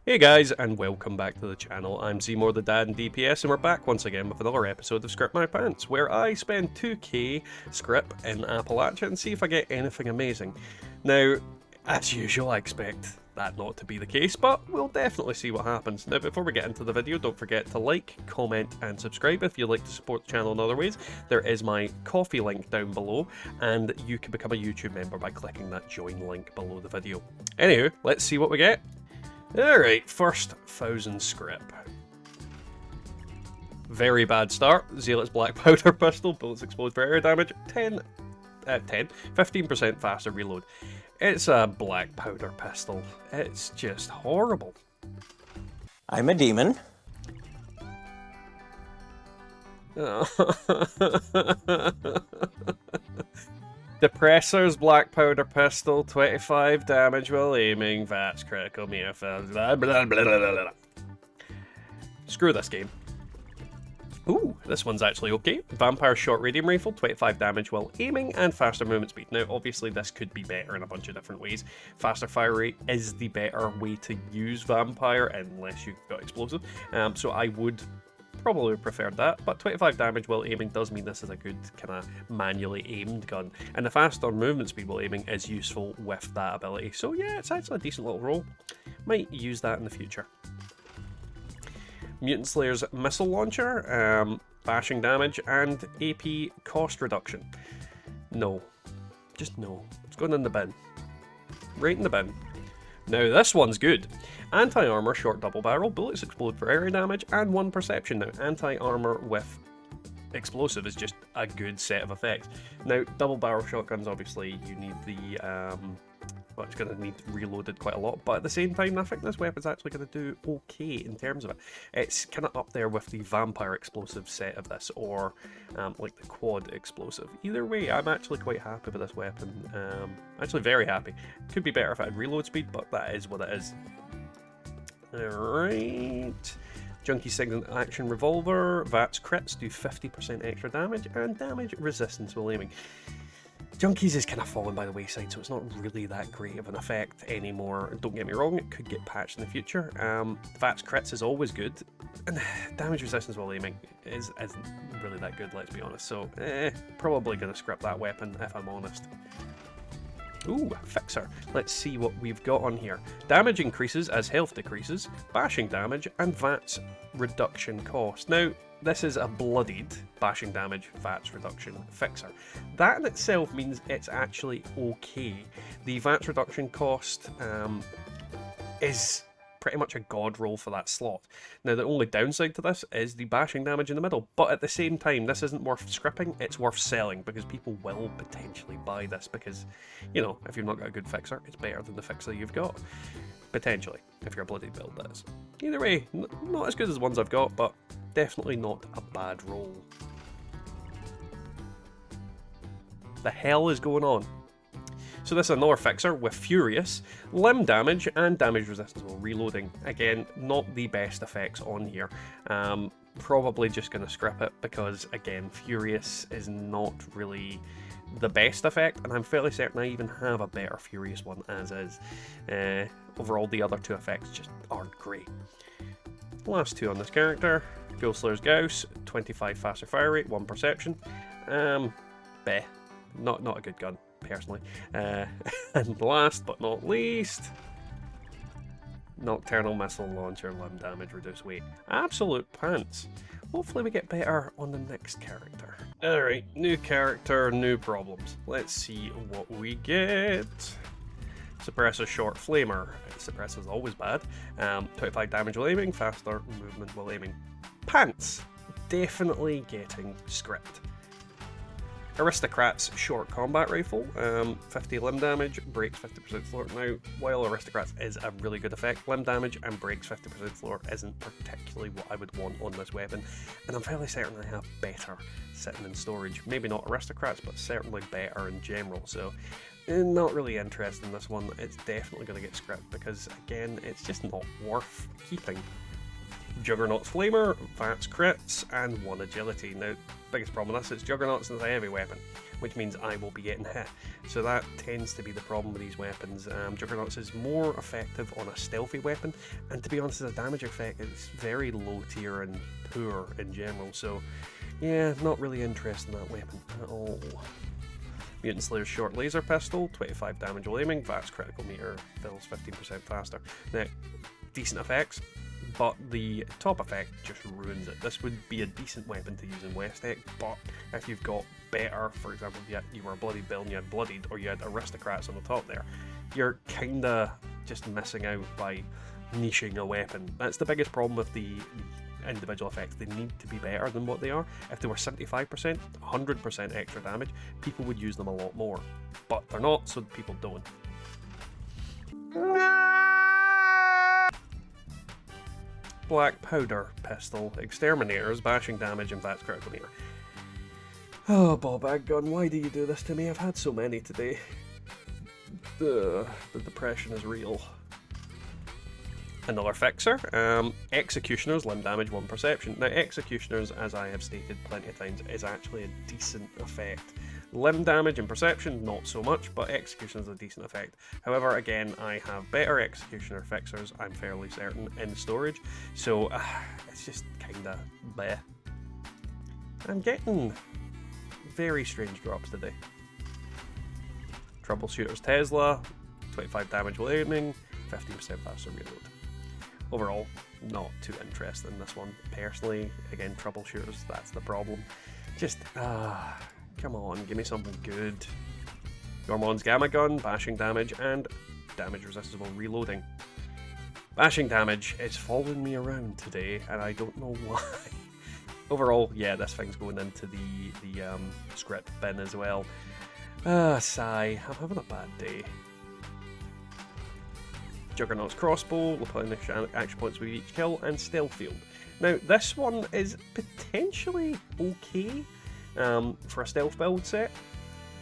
Hey guys, and welcome back to the channel. I'm Seymour the Dad in DPS, and we're back once again with another episode of Scrip My Pants, where I spend 2k Scrip in Appalachia and see if I get anything amazing. Now, as usual, I expect that not to be the case, but we'll definitely see what happens. Now, before we get into the video, don't forget to like, comment, and subscribe if you'd like to support the channel in other ways. There is my coffee link down below, and you can become a YouTube member by clicking that join link below the video. Anywho, let's see what we get. Alright, first 1000 Scrip. Very bad start. Zealot's Black Powder Pistol, bullets explode for area damage, 15% faster reload. It's a Black Powder Pistol. It's just horrible. I'm a demon. Depressor's Black Powder Pistol, 25 damage while aiming, that's critical meter, blah, blah, blah, blah, blah. Screw this game. Ooh, this one's actually okay. Vampire Short Radium Rifle, 25 damage while aiming, and faster movement speed. Now, obviously, this could be better in a bunch of different ways. Faster fire rate is the better way to use Vampire, unless you've got explosive. So I would probably preferred that, but 25 damage while aiming does mean this is a good kind of manually aimed gun, and the faster movement speed while aiming is useful with that ability. So yeah, it's actually a decent little roll. Might use that in the future. Mutant Slayer's Missile Launcher, bashing damage and AP cost reduction. No. Just no. It's going in the bin. Right in the bin. Now this one's good. Anti-armor short double barrel, bullets explode for area damage, and 1 perception. Now anti-armor with explosive is just a good set of effects. Now double barrel shotguns, obviously you need the well, it's going to need reloaded quite a lot, but at the same time I think this weapon's actually going to do okay in terms of it. It's kind of up there with the vampire explosive set of this, or like the quad explosive. Either way, I'm actually quite happy with this weapon. Actually very happy. Could be better if I had reload speed, but that is what it is. Alright. Junkie Signal Action Revolver. VATS crits do 50% extra damage, and damage resistance while aiming. Junkies is kind of fallen by the wayside, so it's not really that great of an effect anymore. Don't get me wrong, it could get patched in the future. VATS crits is always good, and damage resistance while aiming isn't really that good, let's be honest. So, probably going to scrap that weapon if I'm honest. Ooh, Fixer. Let's see what we've got on here. Damage increases as health decreases, bashing damage, and VATS reduction cost. Now, this is a bloodied bashing damage, VATS reduction Fixer. That in itself means it's actually okay. The VATS reduction cost is pretty much a god roll for that slot. Now the only downside to this is the bashing damage in the middle, but at the same time this isn't worth scripping, it's worth selling, because people will potentially buy this because, you know, if you've not got a good fixer, it's better than the fixer you've got. Potentially, if you're a bloody build, that is. Either way, not as good as the ones I've got, but definitely not a bad roll. The hell is going on? So this is another fixer with Furious, limb damage and damage resistance while reloading. Again, not the best effects on here. Probably just going to scrap it because, again, Furious is not really the best effect, and I'm fairly certain I even have a better Furious one as is. Overall, the other two effects just aren't great. The last two on this character, Ghost Slayer's Gauss, 25 faster fire rate, 1 perception. Beh, not a good gun, personally. And last but not least, Nocturnal Missile Launcher, limb damage, reduce weight. Absolute pants. Hopefully we get better on the next character. Alright, new character, new problems. Let's see what we get. Suppressor Short Flamer. Suppressor's always bad. 25 damage while aiming, faster movement while aiming. Pants. Definitely getting script. Aristocrat's Short Combat Rifle, 50 limb damage, breaks 50% floor. Now, while Aristocrats is a really good effect, limb damage and breaks 50% floor isn't particularly what I would want on this weapon, and I'm fairly certain I have better sitting in storage. Maybe not Aristocrats, but certainly better in general, so not really interested in this one. It's definitely going to get scrapped because, again, it's just not worth keeping. Juggernaut's Flamer, Vats crits, and 1 agility. Now, biggest problem with this is Juggernaut's a heavy weapon, which means I will be getting hit. So that tends to be the problem with these weapons. Juggernaut's is more effective on a stealthy weapon, and to be honest, as a damage effect, it's very low tier and poor in general. So, yeah, not really interested in that weapon at all. Mutant Slayer's short laser pistol, 25 damage while aiming, Vats critical meter fills 15% faster. Now, decent effects, but the top effect just ruins it. This would be a decent weapon to use in West Deck, but if you've got better, for example, you were a bloodied build and you had bloodied, or you had aristocrats on the top there, you're kinda just missing out by niching a weapon. That's the biggest problem with the individual effects. They need to be better than what they are. If they were 75%, 100% extra damage, people would use them a lot more. But they're not, so people don't. Black Powder Pistol, Exterminators, bashing damage and Vats critical meter. Oh, ball bag gun, why do you do this to me? I've had so many today. The depression is real. Another fixer, Executioners, limb damage, 1 perception. Now, Executioners, as I have stated plenty of times, is actually a decent effect. Limb damage and perception, not so much, but Executioners is a decent effect. However, again, I have better Executioner fixers, I'm fairly certain, in storage, so it's just kinda bleh. I'm getting very strange drops today. Troubleshooter's Tesla, 25 damage while aiming, 15% faster reload. Overall, not too interested in this one. Personally, again, troubleshooters, that's the problem. Just, come on, give me something good. Gormon's Gamma Gun, bashing damage, and damage resistance while reloading. Bashing damage is following me around today, and I don't know why. Overall, yeah, this thing's going into the script bin as well. Sigh, I'm having a bad day. Juggernaut's Crossbow, replenish action points with each kill, and Stealth Field. Now, this one is potentially okay for a stealth build set,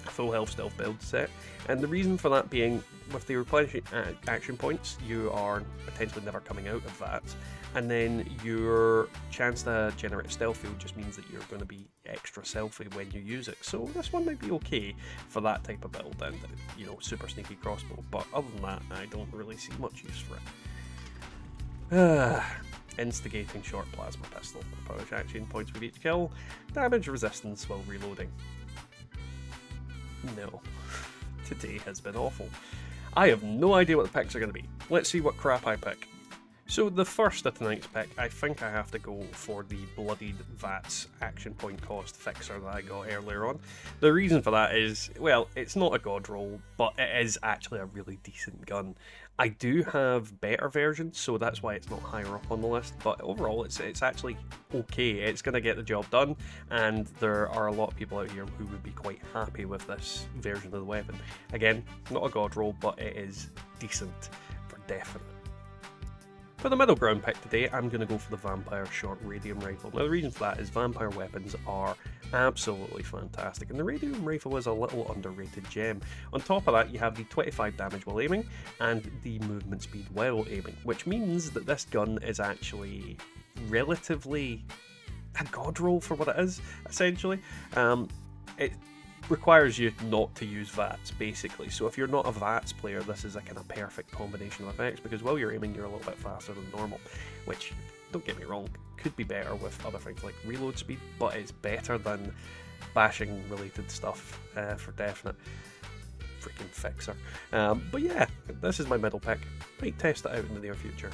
a full health stealth build set, and the reason for that being, with the replenishing action points, you are potentially never coming out of that, and then your chance to generate a stealth field just means that you're going to be extra stealthy when you use it. So this one might be okay for that type of build and, you know, super sneaky crossbow, but other than that, I don't really see much use for it. Instigating short plasma pistol, replenish action points with each kill, damage resistance while reloading. No, today has been awful. I have no idea what the picks are going to be. Let's see what crap I pick. So the first of tonight's pick, I think I have to go for the Bloodied Vats action point cost fixer that I got earlier on. The reason for that is, well, it's not a god roll, but it is actually a really decent gun. I do have better versions, so that's why it's not higher up on the list, but overall it's actually okay. It's going to get the job done, and there are a lot of people out here who would be quite happy with this version of the weapon. Again, not a god roll, but it is decent for definite. For the middle ground pick today, I'm going to go for the Vampire Short Radium Rifle. Now the reason for that is vampire weapons are absolutely fantastic, and the Radium Rifle is a little underrated gem. On top of that, you have the 25 damage while aiming, and the movement speed while aiming, which means that this gun is actually relatively a god roll for what it is, essentially. It requires you not to use VATS, basically. So if you're not a VATS player, this is a kind of perfect combination of effects, because while you're aiming, you're a little bit faster than normal, which, don't get me wrong, could be better with other things like reload speed, but it's better than bashing related stuff for definite. Freaking fixer. But yeah, this is my middle pick. Might test it out in the near future.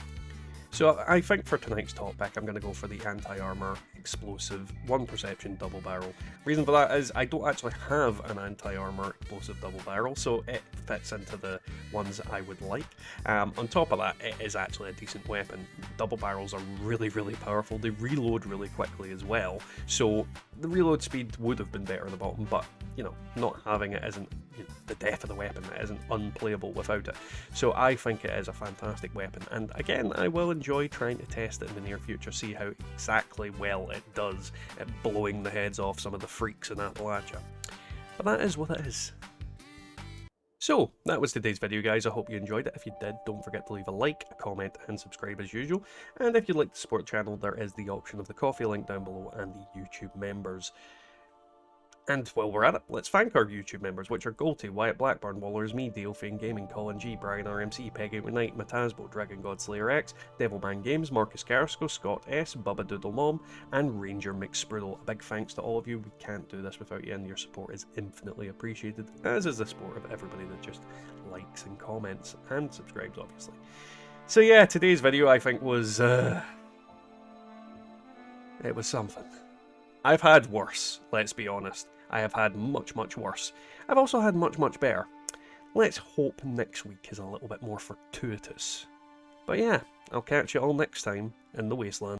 So I think for tonight's top pick, I'm going to go for the anti-armor explosive 1 perception double barrel. Reason for that is I don't actually have an anti-armor explosive double barrel, so it fits into the ones I would like. On top of that, it is actually a decent weapon. Double barrels are really, really powerful. They reload really quickly as well, so the reload speed would have been better at the bottom, but you know, not having it isn't the death of the weapon. It isn't unplayable without it. So I think it is a fantastic weapon, and again, I will enjoy trying to test it in the near future, see how exactly well it does at blowing the heads off some of the freaks in Appalachia. But that is what it is. So, that was today's video, guys. I hope you enjoyed it. If you did, don't forget to leave a like, a comment, and subscribe as usual. And if you'd like to support the channel, there is the option of the coffee link down below and the YouTube members. And while we're at it, let's thank our YouTube members, which are Golty, Wyatt Blackburn, Wallers, me, Dale, Fane Gaming, Colin G, Brian RMC, Peg Out Night, Matasbo, Dragon God Slayer X, Devilman Games, Marcus Carrasco, Scott S, Bubba Doodle Mom, and Ranger McSprudel. A big thanks to all of you. We can't do this without you, and your support is infinitely appreciated, as is the support of everybody that just likes and comments and subscribes, obviously. So yeah, today's video I think was it was something. I've had worse, let's be honest. I have had much, much worse. I've also had much, much better. Let's hope next week is a little bit more fortuitous. But yeah, I'll catch you all next time in the wasteland.